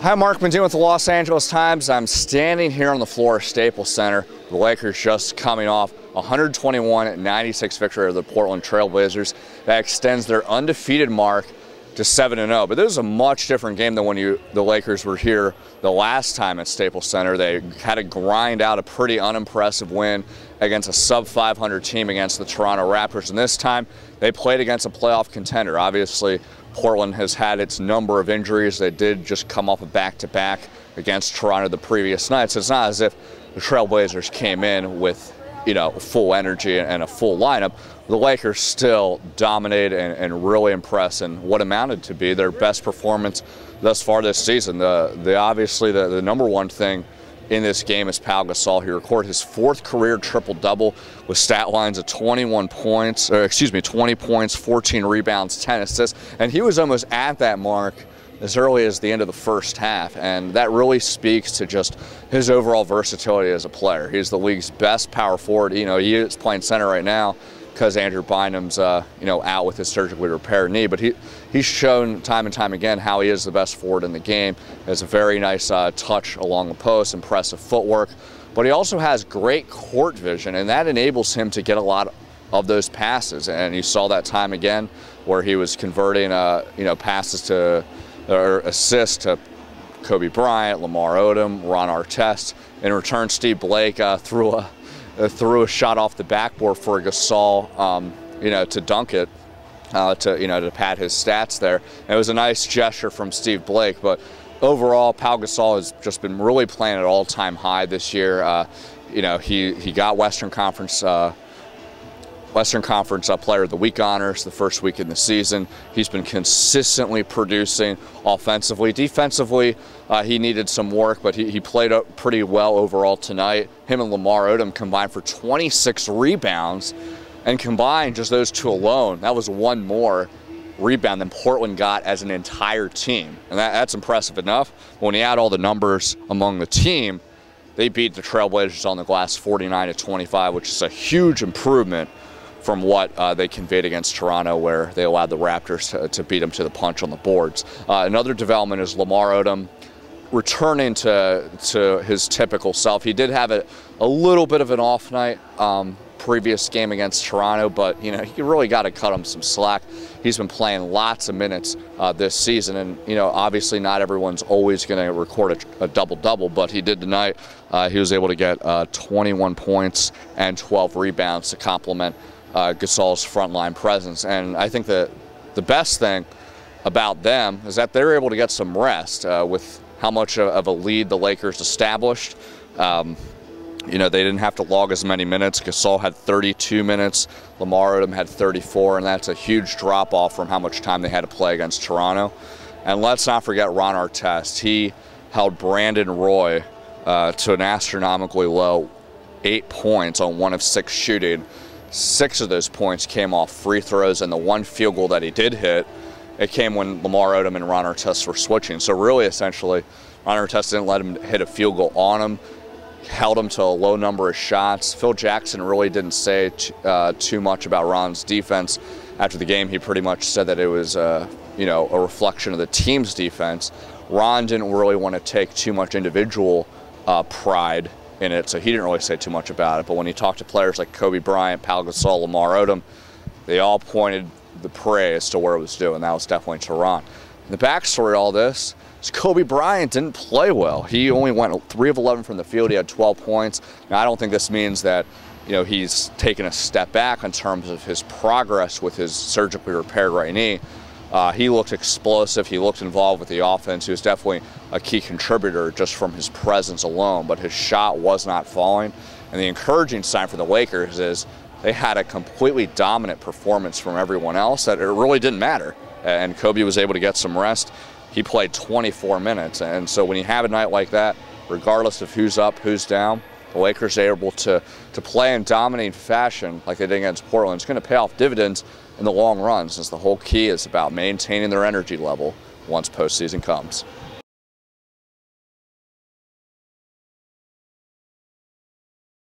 Hi, Mark Medina with the Los Angeles Times. I'm standing here on the floor of Staples Center. The Lakers just coming off a 121-96 victory of the Portland Trail Blazers. That extends their undefeated mark to 7-0. But this is a much different game than when the Lakers were here the last time at Staples Center. They had to grind out a pretty unimpressive win against a sub-500 team against the Toronto Raptors. And this time, they played against a playoff contender. Obviously, Portland has had its number of injuries. They did just come off a back-to-back against Toronto the previous night. So it's not as if the Trailblazers came in with, full energy and a full lineup. The Lakers still dominate and really impress in what amounted to be their best performance thus far this season. Obviously the number one thing in this game is Pau Gasol. He recorded his fourth career triple-double with stat lines of 20 points, 14 rebounds, 10 assists, and he was almost at that mark as early as the end of the first half, and that really speaks to just his overall versatility as a player. He's the league's best power forward. He is playing center right now because Andrew Bynum's out with his surgically repaired knee, but he's shown time and time again how he is the best forward in the game. He has a very nice touch along the post, impressive footwork, but he also has great court vision, and that enables him to get a lot of those passes. And you saw that time again where he was converting passes to or assists to Kobe Bryant, Lamar Odom, Ron Artest. In return, Steve Blake threw a shot off the backboard for Gasol, to dunk it, to pad his stats there. And it was a nice gesture from Steve Blake, but overall, Pau Gasol has just been really playing at all-time high this year. He got Western Conference Player of the Week honors the first week in the season. He's been consistently producing offensively. Defensively, he needed some work, but he played up pretty well overall tonight. Him and Lamar Odom combined for 26 rebounds, and combined just those two alone, that was one more rebound than Portland got as an entire team. And that's impressive enough. When you add all the numbers among the team, they beat the Trailblazers on the glass 49-25, which is a huge improvement from what they conveyed against Toronto, where they allowed the Raptors to beat them to the punch on the boards. Another development is Lamar Odom returning to his typical self. He did have a little bit of an off night previous game against Toronto, but you really got to cut him some slack. He's been playing lots of minutes this season, and obviously not everyone's always going to record a double-double, but he did tonight. He was able to get 21 points and 12 rebounds to complement Gasol's frontline presence. And I think that the best thing about them is that they're able to get some rest with how much of a lead the Lakers established. They didn't have to log as many minutes. Gasol had 32 minutes, Lamar Odom had 34, and that's a huge drop-off from how much time they had to play against Toronto. And let's not forget Ron Artest. He held Brandon Roy to an astronomically low 8 points on 1 of 6 shooting. 6 of those points came off free throws, and the one field goal that he did hit, it came when Lamar Odom and Ron Artest were switching. So really, essentially, Ron Artest didn't let him hit a field goal on him, held him to a low number of shots. Phil Jackson really didn't say too much about Ron's defense. After the game, he pretty much said that it was a reflection of the team's defense. Ron didn't really want to take too much individual pride in it, so he didn't really say too much about it. But when he talked to players like Kobe Bryant, Pau Gasol, Lamar Odom, they all pointed the praise to where it was due, and that was definitely to Ron. And the backstory to all this is Kobe Bryant didn't play well. He only went 3 of 11 from the field. He had 12 points. Now, I don't think this means that he's taken a step back in terms of his progress with his surgically repaired right knee. He looked explosive. He looked involved with the offense. He was definitely a key contributor just from his presence alone, but his shot was not falling. And the encouraging sign for the Lakers is they had a completely dominant performance from everyone else that it really didn't matter. And Kobe was able to get some rest. He played 24 minutes. And so when you have a night like that, regardless of who's up, who's down, the Lakers are able to play in dominating fashion like they did against Portland. It's going to pay off dividends in the long run, since the whole key is about maintaining their energy level once postseason comes.